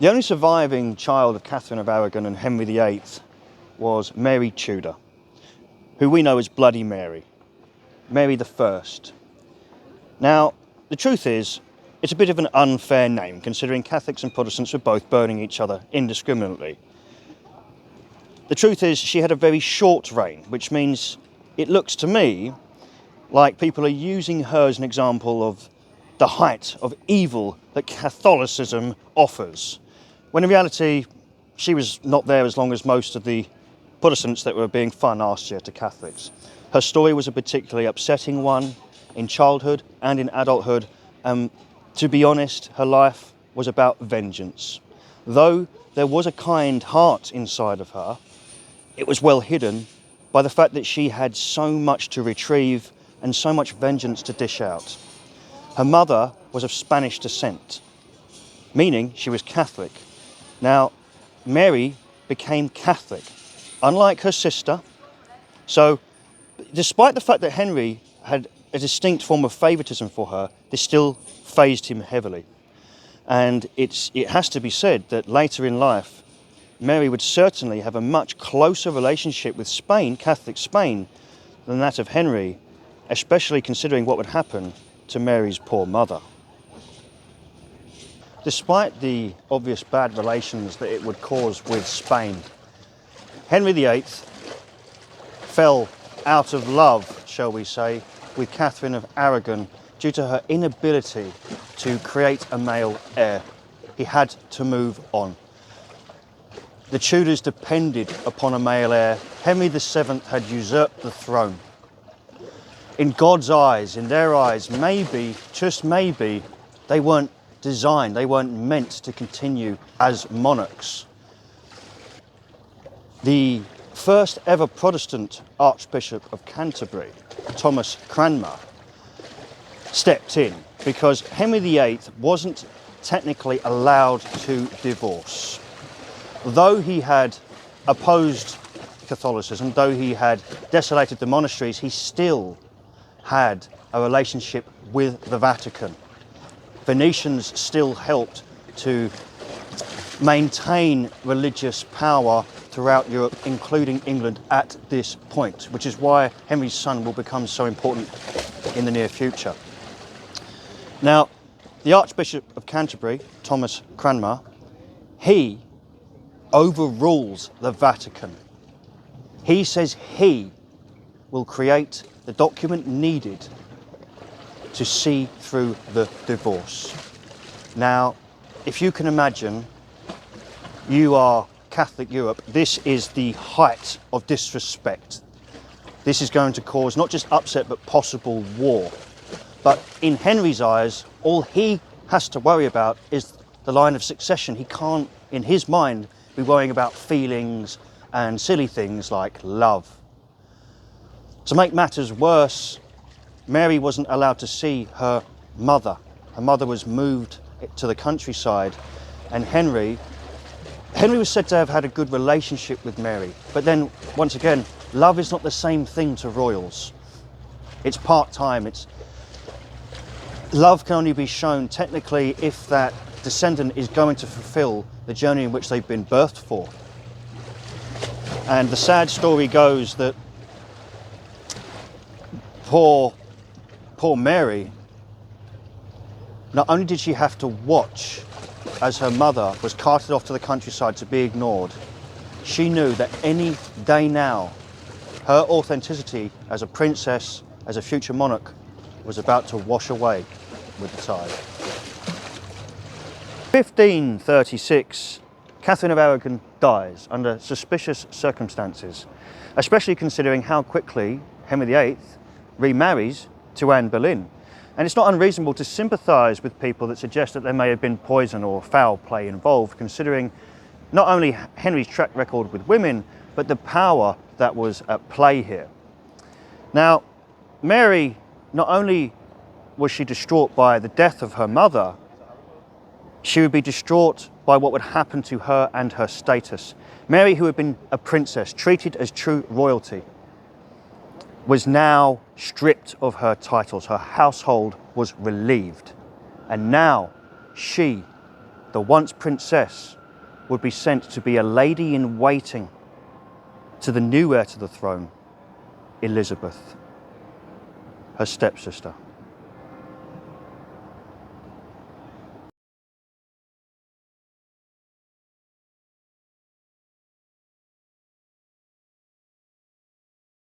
The only surviving child of Catherine of Aragon and Henry VIII was Mary Tudor, who we know as Bloody Mary, Mary the First. Now, the truth is, it's a bit of an unfair name, considering Catholics and Protestants were both burning each other indiscriminately. The truth is, she had a very short reign, which means it looks to me like people are using her as an example of the height of evil that Catholicism offers, when in reality, she was not there as long as most of the Protestants that were being far nastier to Catholics. Her story was a particularly upsetting one in childhood and in adulthood. To be honest, her life was about vengeance. Though there was a kind heart inside of her, it was well hidden by the fact that she had so much to retrieve and so much vengeance to dish out. Her mother was of Spanish descent, meaning she was Catholic. Now, Mary became Catholic, unlike her sister. So, despite the fact that Henry had a distinct form of favoritism for her, this still fazed him heavily. And it has to be said that later in life, Mary would certainly have a much closer relationship with Spain, Catholic Spain, than that of Henry, especially considering what would happen to Mary's poor mother. Despite the obvious bad relations that it would cause with Spain, Henry VIII fell out of love, shall we say, with Catherine of Aragon due to her inability to create a male heir. He had to move on. The Tudors depended upon a male heir. Henry VII had usurped the throne. In God's eyes, in their eyes, maybe, just maybe, they weren't designed, they weren't meant to continue as monarchs. The first ever Protestant Archbishop of Canterbury, Thomas Cranmer, stepped in because Henry VIII wasn't technically allowed to divorce. Though he had opposed Catholicism, though he had desolated the monasteries, he still had a relationship with the Vatican. Venetians still helped to maintain religious power throughout Europe, including England at this point, which is why Henry's son will become so important in the near future. Now, the Archbishop of Canterbury, Thomas Cranmer, he overrules the Vatican. He says he will create the document needed to see through the divorce. Now, if you can imagine, you are Catholic Europe, this is the height of disrespect. This is going to cause not just upset, but possible war. But in Henry's eyes, all he has to worry about is the line of succession. He can't, in his mind, be worrying about feelings and silly things like love. To make matters worse, Mary wasn't allowed to see her mother. Her mother was moved to the countryside, and Henry was said to have had a good relationship with Mary. But then, once again, love is not the same thing to royals. It's part-time. Love can only be shown technically if that descendant is going to fulfill the journey in which they've been birthed for. And the sad story goes that poor Mary, not only did she have to watch as her mother was carted off to the countryside to be ignored, she knew that any day now, her authenticity as a princess, as a future monarch, was about to wash away with the tide. 1536, Catherine of Aragon dies under suspicious circumstances, especially considering how quickly Henry VIII remarries to Anne Boleyn. And it's not unreasonable to sympathise with people that suggest that there may have been poison or foul play involved, considering not only Henry's track record with women, but the power that was at play here. Now, Mary, not only was she distraught by the death of her mother, she would be distraught by what would happen to her and her status. Mary, who had been a princess, treated as true royalty, was now stripped of her titles. Her household was relieved. And now she the once princess would be sent to be a lady in waiting to the new heir to the throne, Elizabeth, her stepsister.